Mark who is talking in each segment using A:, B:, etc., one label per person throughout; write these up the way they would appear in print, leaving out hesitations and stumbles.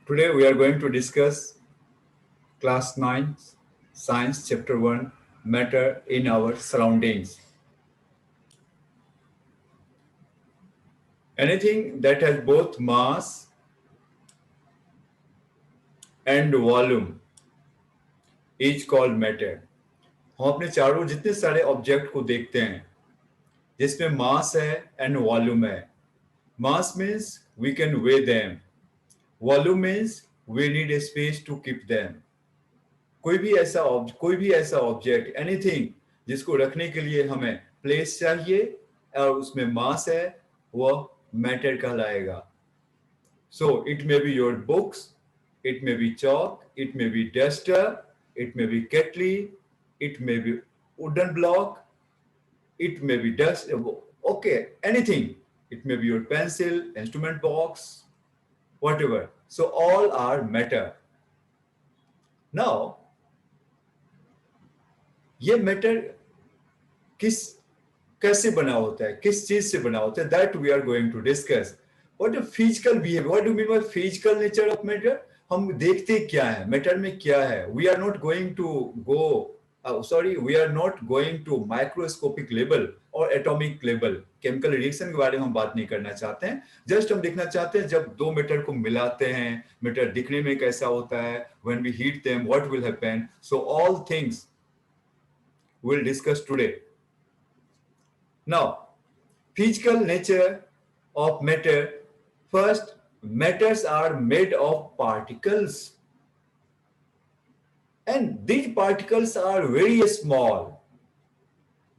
A: Today we are going to discuss class 9 science chapter 1 matter in our surroundings. Anything that has both mass and volume is called matter. हम अपने चारों जितने सारे object को देखते हैं जिसमें मास है एंड वॉल्यूम है. Mass means we can weigh them, volume means we need a space to keep them. कोई भी ऐसा ऑब्जेक्ट एनीथिंग जिसको रखने के लिए हमें प्लेस चाहिए और उसमें मास है वह मैटर कहलाएगा. So it may be your books, it may be chalk, it may be duster, it may be kettle, it may be wooden block, it may be dust, okay, anything. It may be your pencil, instrument box, whatever. So all are matter. Now ये matter किस कैसे बना होता है, किस चीज से बना होता है, that we are going to discuss. What is physical behaviour, what do mean by physical nature of matter. हम देखते क्या है मैटर में, क्या है. We are not going to we are not going to microscopic level और atomic level. Chemical reaction के बारे में हम बात नहीं करना चाहते हैं. जस्ट हम देखना चाहते हैं जब दो मैटर को मिलाते हैं मैटर दिखने में कैसा होता है. When we heat them what will happen. So all things we'll discuss today. Now, physical nature of matter. First, matters are made of particles. And these particles are very small.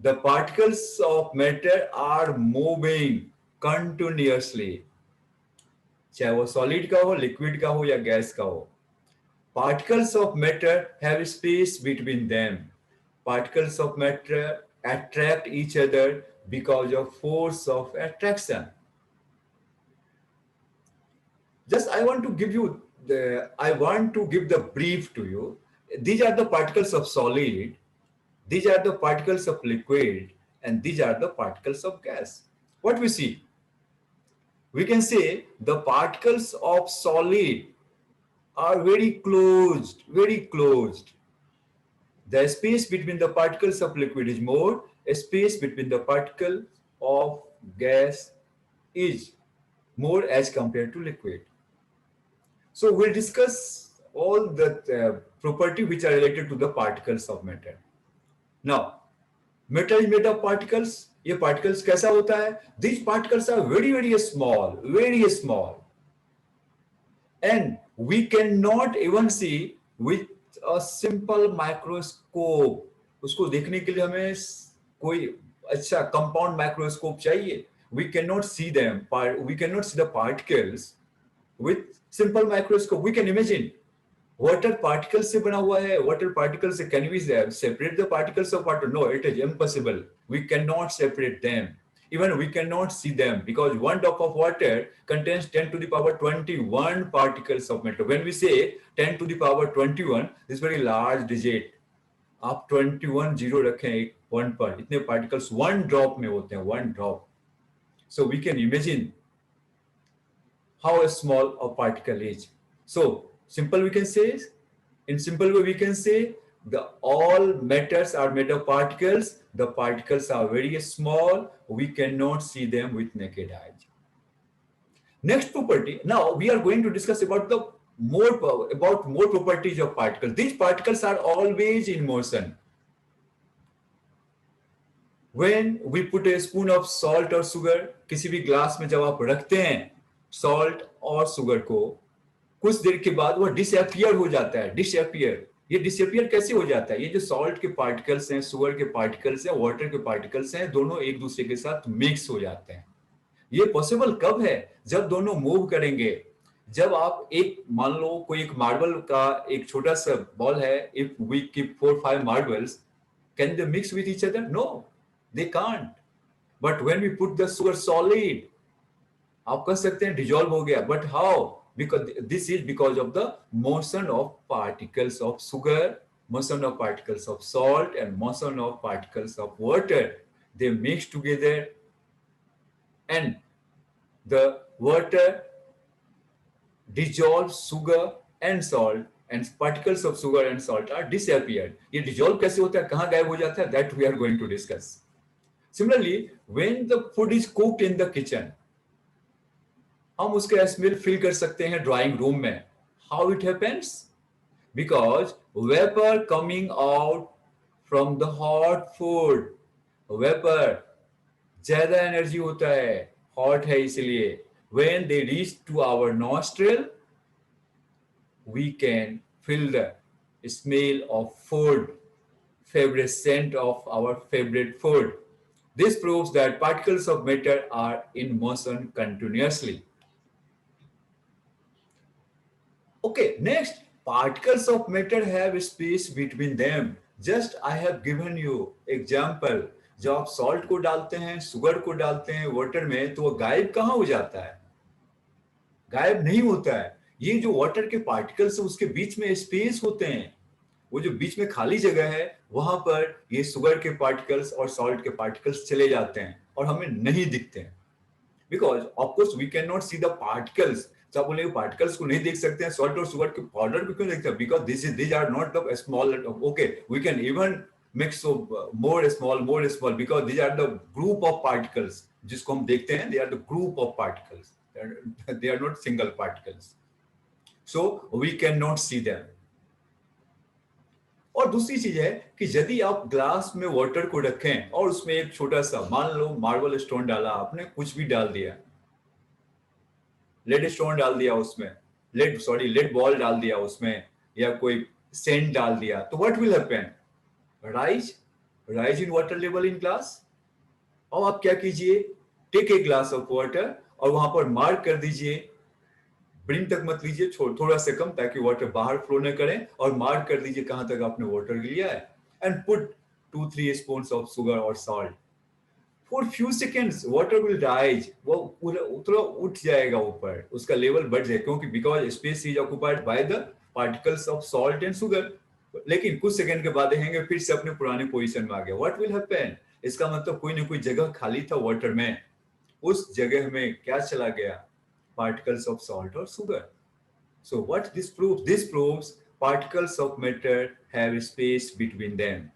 A: The particles of matter are moving continuously. चाहे वो solid का हो, liquid का हो या gas का हो. Particles of matter have space between them. Particles of matter attract each other because of force of attraction. Just I want to give the brief to you. These are the particles of solid, these are the particles of liquid, and these are the particles of gas. What we see? We can say the particles of solid are very closed, very closed. The space between the particles of liquid is more, a space between the particle of gas is more as compared to liquid. So we'll discuss all the property which are related to the particles of matter. Now, matter is made of particles. ये particles कैसा होता है? These particles are very very small, very small, and we cannot even see with a simple microscope. उसको देखने के लिए हमें कोई अच्छा कंपाउंड माइक्रोस्कोप चाहिए. We cannot see them. We cannot see the particles with simple microscope. We can imagine water particles से बना हुआ है. Water particles से can we separate the particles of water? No, it is impossible. We cannot separate them. Even we cannot see them because one drop of water contains 10 to the power 21 particles of matter. When we say 10 to the power 21, this is very large digit. आप 21 zero रखें एक one पर, इतने particles one drop में होते हैं, one drop. So we can imagine how small a particle is. So simple we can say, in simple way we can say the all matters are made of particles. The particles are very small. We cannot see them with naked eyes. Next property. Now we are going to discuss about the more properties of particles. These particles are always in motion. When we put a spoon of salt or sugar, किसी भी glass में जब आप रखते हैं salt और sugar को, कुछ देर के बाद वो डिसअपियर हो जाता है. डिसअपियर, ये डिसअपियर कैसे हो जाता है? ये जो सॉल्ट के पार्टिकल्स हैं, शुगर के पार्टिकल्स हैं, वाटर के पार्टिकल्स हैं, दोनों एक दूसरे के साथ मिक्स हो जाते हैं. ये पॉसिबल कब है? जब दोनों मूव करेंगे. जब आप एक मान लो कोई एक मार्बल का एक छोटा सा बॉल है, if we keep 4-5 marbles, can they mix with each other? No, they can't. But when we put the sugar solid, आप कह सकते हैं डिजॉल्व हो गया. But how? Because this is because of the motion of particles of sugar, motion of particles of salt, and motion of particles of water. They mix together and the water dissolve sugar and salt and particles of sugar and salt are disappeared. ये dissolve कैसे होता है, कहाँ गायब हो जाता है, that we are going to discuss. Similarly, when the food is cooked in the kitchen, हम उसका स्मेल फील कर सकते हैं ड्राइंग रूम में. How it happens? Because vapour coming out from the hot food, vapour ज्यादा energy होता है, hot है इसलिए. when they reach to our nostril, we can feel the smell of food, favorite scent of our favorite food. This proves that particles of matter are in motion continuously. Okay, next, particles of matter have space between them. Just I have given you example. जब आप salt को डालते हैं, sugar को डालते हैं water में, तो वो गायब कहाँ हो जाता है? गायब नहीं होता है. ये जो वाटर के पार्टिकल्स है उसके बीच में स्पेस होते हैं. वो जो बीच में खाली जगह है वहां पर ये शुगर के पार्टिकल्स और सॉल्ट के पार्टिकल्स चले जाते हैं और हमें नहीं दिखते हैं. Because of course we can not see the particles. तो आप बोलेंगे पार्टिकल्स को नहीं देख सकते हैं, सॉल्ट और शुगर के पाउडर को क्यों देखते हैं? Because this are not the small. Okay, we can even make so more small because this are the group of particles जिसको हम देखते हैं. They are the group of particles, they are not single particles, so we can not see them. और दूसरी चीज है कि यदि आप ग्लास में वाटर को रखें और उसमें एक छोटा सा, मान लो मार्बल स्टोन डाला आपने, कुछ भी डाल दिया, लेड स्टोन डाल दिया उसमें, लेड बॉल डाल दिया उसमें, या कोई सेंट डाल दिया, तो what will happen? Rise rise in water level in glass. और आप क्या कीजिए, take a glass of water और वहां पर मार्क कर दीजिए, ब्रिम तक मत लीजिए, थोड़ा से कम, ताकि वाटर बाहर फ्लो न करें, और मार्क कर दीजिए कहां तक आपने वाटर लिया है. And put 2-3 spoons of sugar और salt. For few seconds water will rise, वो पूरा उठ जाएगा ऊपर, उसका लेवल बढ़ जाएगा, क्योंकि because space is occupied by the particles of salt and sugar. लेकिन कुछ सेकंड के बाद देखेंगे फिर से अपने पुराने पोजीशन में आ गया. What will happen? इसका मतलब कोई ना कोई जगह खाली था वाटर में, उस जगह में क्या चला गया? पार्टिकल्स ऑफ सॉल्ट और sugar. So what this proves? This proves particles of matter have space between them.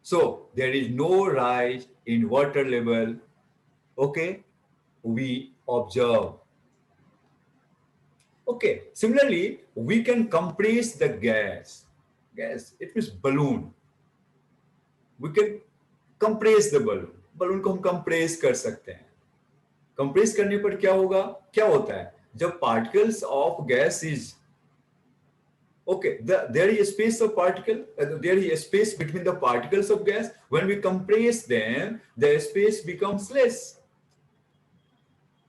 A: So there is no rise in water level. Okay, we observe. Okay, similarly, we can compress the gas. Gas, it means balloon. We can compress the balloon. balloon को हम compress कर सकते हैं. compress करने पर क्या होगा? क्या होता है जब particles of gas is okay, there is a space of particle, there is a space between the particles of gas. When we compress them, the space becomes less.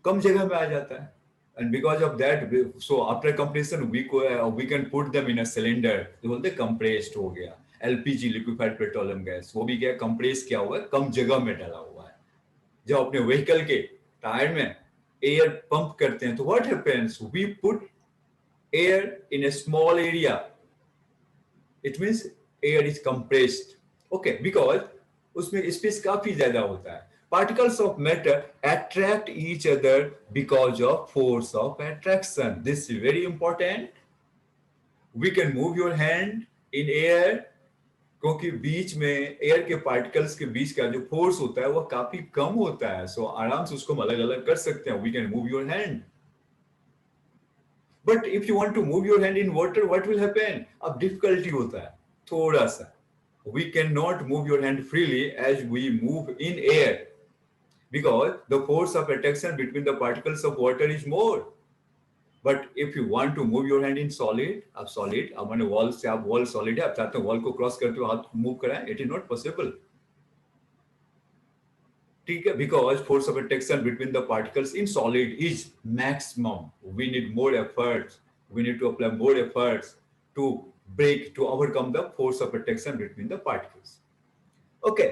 A: कम जगह में आ जाता है. And because of that, so after compression, we can put them in a cylinder. तो बोलते compressed हो गया. LPG, liquefied petroleum gas, वो भी क्या compress किया हुआ है, कम जगह में डाला हुआ है. जब अपने व्हीकल के टायर में एयर पंप करते हैं तो what happens? We put air in a small area. It means air is compressed. Okay, because उसमें स्पेस काफी ज्यादा होता है. Particles of matter attract each other because of force of attraction. This is very important. We can move your hand in air क्योंकि बीच में air के particles के बीच का जो फोर्स होता है वो काफी कम होता है. सो आराम से उसको हम अलग अलग कर सकते हैं. We can move your hand. But if you want to move your hand in water, what will happen? अब difficulty होता है थोड़ा सा. We cannot move your hand freely as we move in air because the force of attraction between the particles of water is more. But if you want to move your hand in solid, अब मैंने wall से आप wall solid है, आप चाहते हैं wall को cross करते हुए हाथ move कराएं, it is not possible. ठीक है, because force of attraction between the particles in solid is maximum. We need more efforts. We need to apply more efforts to overcome the force of attraction between the particles. Okay.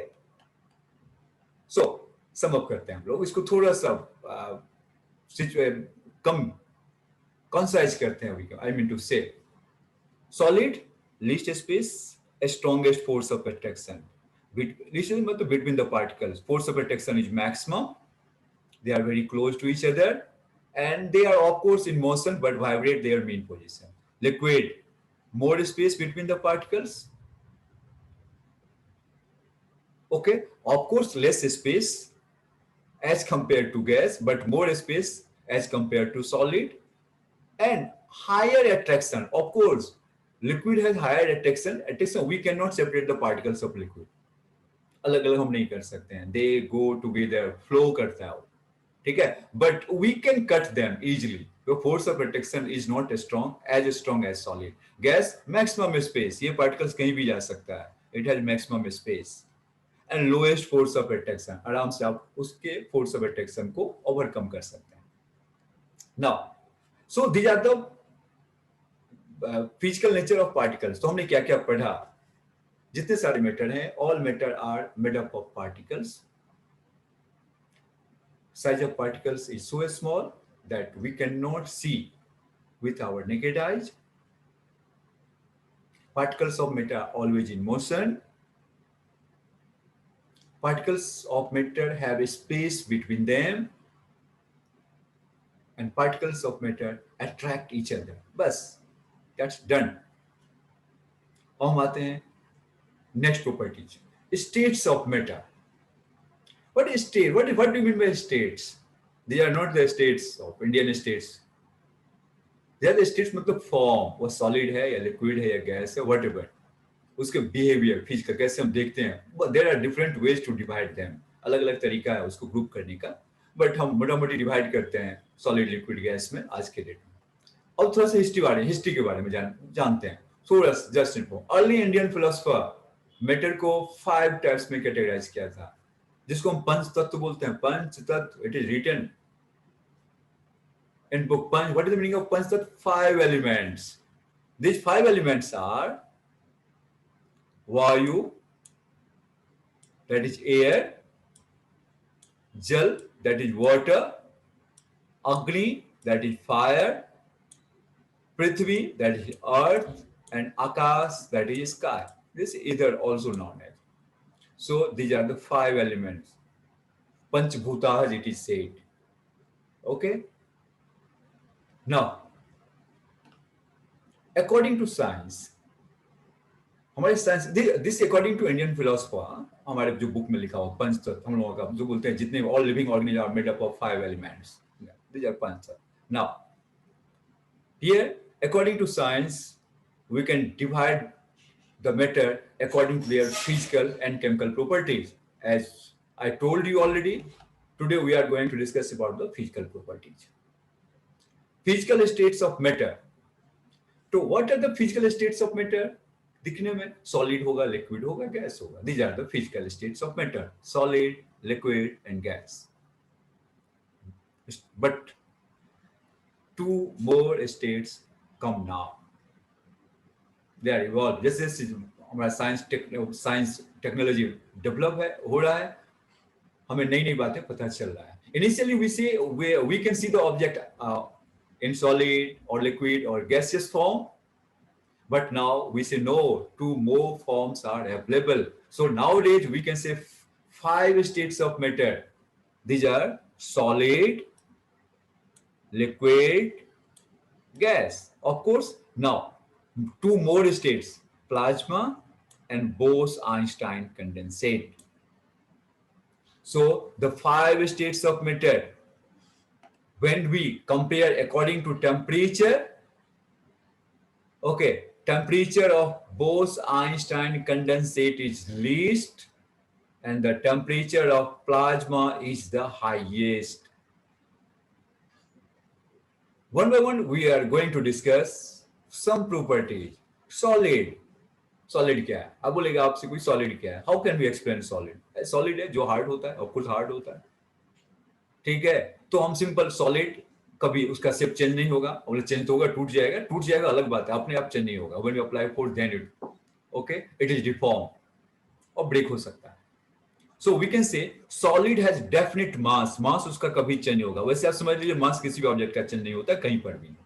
A: So sum up करते हैं हम लोग इसको थोड़ा सा कम concise करते हैं. I mean to say, solid, least space, strongest force of attraction. Between the particles, force of attraction is maximum. They are very close to each other, and they are of course in motion but vibrate their mean position. Liquid, more space between the particles. Okay, of course less space as compared to gas, but more space as compared to solid, and higher attraction. Of course, liquid has higher attraction. Attraction, we cannot separate the particles of liquid. अलग अलग हम नहीं कर सकते हैं. They go together, flow करता है वो. ठीक है, but we can cut them easily. The force of attraction is not as strong as solid. Gas, maximum space. ये particles कहीं भी जा सकता है. It has maximum space. And lowest force of attraction. आराम से आप उसके force of attraction को overcome कर सकते हैं. Now, so these are the physical nature of particles. तो हमने क्या क्या पढ़ा? जितने सारे मैटर हैं, all matter are made up of particles. Size of particles is so small that we cannot see with our naked eyes. Particles of matter are always in motion. Particles of matter have a space between them, and particles of matter attract each other. बस, that's done. अब हम आते हैं next properties. States of matter. What is state? What do you mean by states? They are not the states of Indian states. They are the states मतलब form, वो solid है या liquid है या gas है, whatever. उसके behavior, physical, कैसे हम देखते हैं. But there are different ways to divide them. अलग अलग तरीका है उसको ग्रुप करने का. But हम मोटा मोटी डिवाइड करते हैं solid, liquid, gas में आज के डेट में. अब थोड़ा सा हिस्ट्री के बारे में जानते हैं. थोड़ा just info. Early Indian philosopher matter को 5 टाइप्स में कैटेगराइज किया था, जिसको हम पंच तत्व बोलते हैं. Panch tattva, it is written in book panch. What is the meaning of panch tattva? 5 elements. These 5 elements are वायु, that is air, jal, that is water, agni, that is fire, prithvi, that is earth, and akash, that is sky. This is either also known as. So these are the 5 elements. Panchbhutas, it is said. Okay. Now, according to science, हमारे science, this according to Indian philosopher, हमारे जो book में लिखा हुआ पंचतत्व, हम लोगों का जो बोलते हैं जितने all living organism are made up of 5 elements. These are panchtattva. Now here according to science we can divide the matter according to their physical and chemical properties. As I told you already, today we are going to discuss about the physical properties. Physical states of matter. So what are the physical states of matter? दिखने में solid होगा, liquid होगा, gas होगा. These are the physical states of matter: solid, liquid, and gas. But 2 more states come now. They are evolved. जैसे हमारा science technology develop है, हो रहा है, हमें नई नई बातें पता चल रहा है. Initially we can see the object in solid or liquid or gaseous form, but now we say no, 2 more forms are available. So nowadays we can say 5 states of matter. These are solid, liquid, gas. Of course, now 2 more states, plasma and Bose-Einstein condensate. So the 5 states of matter, when we compare according to temperature, okay, temperature of Bose-Einstein condensate is least and the temperature of plasma is the highest. One by one we are going to discuss some properties. Solid क्या है? अब बोलेगा आपसे कोई solid क्या है? How can we explain solid? Solid है जो hard होता है, of course hard होता है. ठीक है, तो हम सिंपल solid कभी उसका शेप चेंज नहीं होगा, और चेंज तो होगा, टूट जाएगा अलग बात है, अपने आप चेंज नहीं होगा. When you apply force, then it, okay, it is deformed और break हो सकता है. So we can say solid has definite mass. Mass उसका कभी चेंज नहीं होगा. वैसे आप समझ लीजिए मास किसी भी ऑब्जेक्ट का चेंज नहीं होता कहीं पर भी.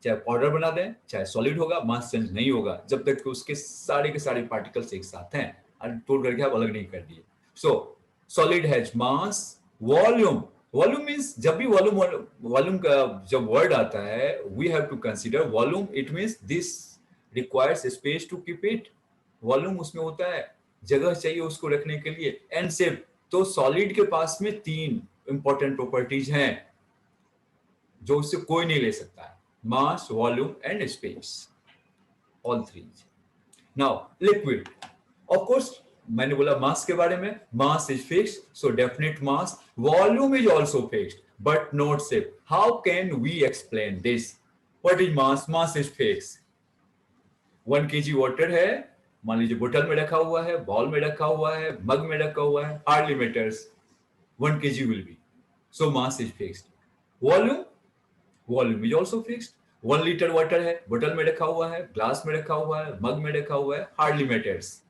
A: चाहे पाउडर बना दें, चाहे सॉलिड होगा, मास चेंज नहीं होगा जब तक कि उसके सारे के सारे पार्टिकल्स एक साथ हैं और तोड़ करके आप अलग नहीं कर दिए. So solid has mass, volume, volume means जब भी वॉल्यूम वॉल्यूम का जब वर्ड आता है, we have to consider volume, it means this requires space to keep it. Volume उसमें होता है, जगह चाहिए उसको रखने के लिए। एंड शेप, तो सॉलिड के पास में तीन इंपॉर्टेंट प्रॉपर्टीज हैं जो उससे कोई नहीं ले सकता है, mass, volume and space, all three. Now liquid, of course मैंने बोला मास के बारे में, mass is fixed, so definite mass. Volume is also fixed but not shape. How can we explain this? What is mass? Mass is fixed. 1 kg water है, मान लीजिए बोतल में रखा हुआ है, बॉल में रखा हुआ है, मग में रखा हुआ है, hardly matters, 1 kg will be, so mass is fixed. Volume, volume is also fixed. 1 litre water है, बोतल में रखा हुआ है, ग्लास में रखा हुआ है, मग में रखा हुआ है, hardly matters,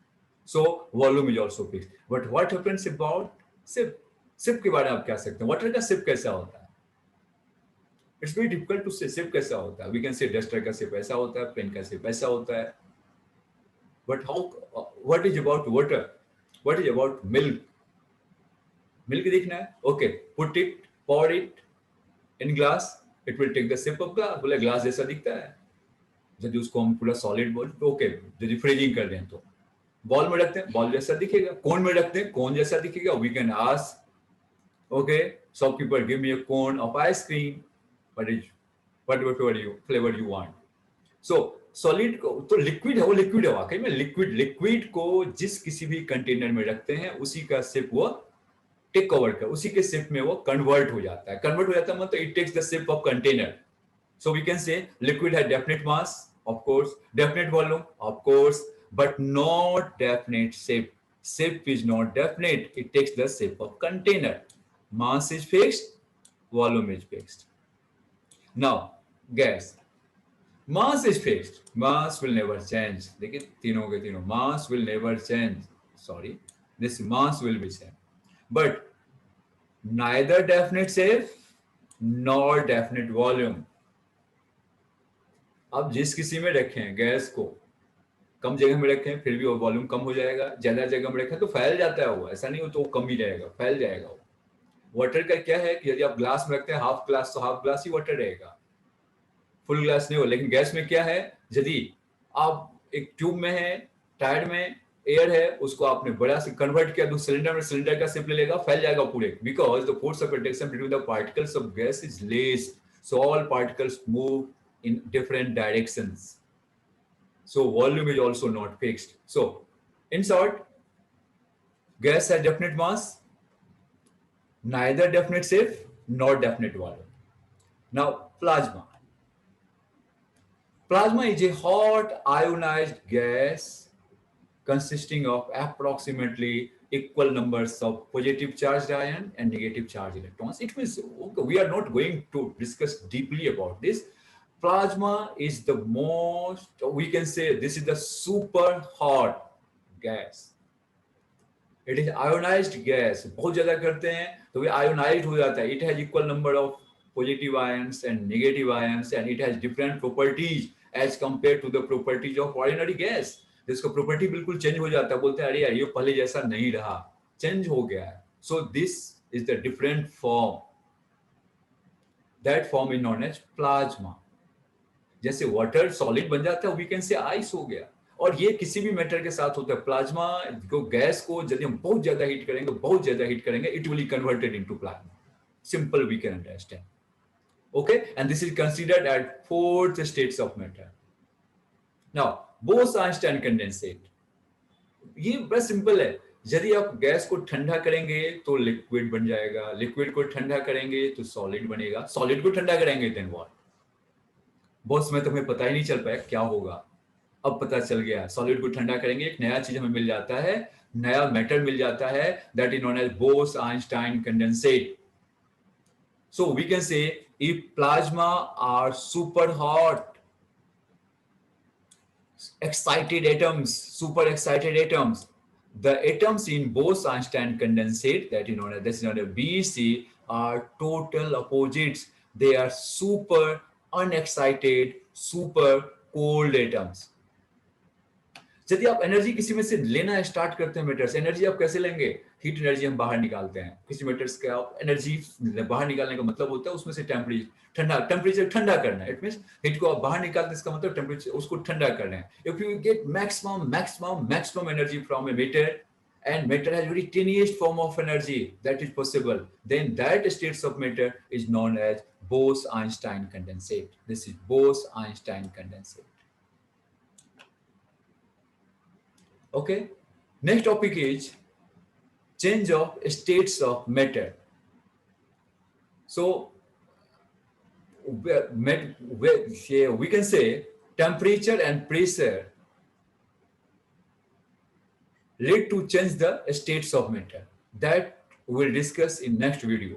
A: so volume is also fixed. But what happens about shape? Shape के बारे में आप क्या सकते हैं? वाटर का सिप कैसा होता है? इट्स वेरी डिफिकल्ट टू से सिप कैसा होता है। वी कैन से डस्टर का सिप ऐसा होता है, पेन का सिप ऐसा होता है, but how, what is about water? What is about milk? Milk देखना है, okay, put it, pour it in glass, it will take the shape of glass। बोले ग्लास जैसा दिखता है, यदि उसको हम पूरा सॉलिड बोल, ओके, यदि फ्रीजिंग कर दें तो बॉल में रखते हैं, बॉल जैसा दिखेगा। कोन में रखते हैं, कोन जैसा दिखेगा। We can ask, okay, shopkeeper give me a cone of ice cream, what is, what you flavour you want. So solid को, तो लिक्विड है, वो लिक्विड है वाकई में। लिक्विड, लिक्विड को जिस किसी भी कंटेनर में रखते हैं उसी का शेप वो टेक ओवर कर, उसी के शेप में वो कन्वर्ट हो जाता है। कन्वर्ट हो जाता है मतलब it takes the shape of container. So we can say liquid has definite mass, of course, definite volume, of course, but not definite shape. Shape is not definite. It takes the shape of container. Mass is fixed, volume is fixed. Now, gas. Mass is fixed. Mass will never change. देखिए तीनों के तीनों, mass will never change. Sorry, this mass will be same. But neither definite shape nor definite volume. आप जिस किसी में रखें gas को, कम जगह में रखें फिर भी वो वॉल्यूम कम हो जाएगा, ज्यादा जगह में रखें तो फैल जाता है वो, ऐसा नहीं हो तो वो कम ही रहेगा, फैल जाएगा वो। वाटर का क्या है कि यदि आप ग्लास में रखते हैं हाफ ग्लास, तो हाफ ग्लास ही वाटर रहेगा, फुल ग्लास नहीं हो। लेकिन गैस में क्या है, यदि आप एक ट्यूब में है, टायर में एयर है, उसको आपने बड़ा से कन्वर्ट किया तो सिलेंडर में, सिलेंडर का शेप ले लेगा, फैल जाएगा पूरे, because the force of attraction between the particles of gas is less, so all particles move in different directions. So volume is also not fixed. So in short, gas has definite mass, neither definite shape nor definite volume. Now plasma. Plasma is a hot ionized gas consisting of approximately equal numbers of positive charged ion and negative charged electrons. It means, okay, we are not going to discuss deeply about this. Plasma is the most, we can say this is the super hot gas. It is ionized gas. बहुत ज्यादा करते हैं तो ये ionized हो जाता है. It has equal number of positive ions and negative ions and it has different properties as compared to the properties of ordinary gas. जिसका प्रॉपर्टी बिल्कुल चेंज हो जाता है, बोलते हैं अरे यार ये पहले जैसा नहीं रहा, चेंज हो गया है. So this is the different form. That form is known as plasma. जैसे वाटर सॉलिड बन जाता है, वी कैन से आइस हो गया, और ये किसी भी मेटल के साथ होता है. प्लाज्मा को, गैस को यदि हम बहुत ज्यादा हीट करेंगे, बहुत ज्यादा हीट करेंगे, it will be converted into plasma. Simple we can understand. Okay, and this is considered as fourth states of matter. Now Bose-Einstein condensate, ये बड़ा सिंपल है. यदि आप गैस को ठंडा करेंगे तो लिक्विड बन जाएगा, लिक्विड को ठंडा करेंगे तो सॉलिड बनेगा, सॉलिड को ठंडा करेंगे देन व्हाट. बॉस में तुम्हें पता ही नहीं चल पाया क्या होगा, अब पता चल गया. सॉलिड को ठंडा करेंगे, एक नया चीज हमें मिल जाता है, नया मेटल मिल जाता है, that is known as Bose-Einstein condensate. So we can say if plasma are super hot, excited atoms, super excited atoms, the atoms in Bose-Einstein condensate, that is known as BC, are total opposites. They are super unexcited, super cold atoms. यदि आप energy किसी में से लेना start करते हैं matters, energy आप कैसे लेंगे? हीट एनर्जी हम बाहर निकालते हैं किसी मेटर्स के, आप एनर्जी बाहर निकालने का मतलब होता है उसमें से टेम्परेचर ठंडा करना है। इट मींस हीट को आप बाहर निकालते हैं, इसका मतलब टेम्परेचर उसको ठंडा करना है। If you get maximum energy from a matter and matter has very tiniest form of energy that is possible, then that states of matter is known as Bose-Einstein condensate. This is Bose-Einstein condensate. Okay, next topic is change of states of matter. So we can say temperature and pressure lead to change the states of matter. That we'll discuss in next video.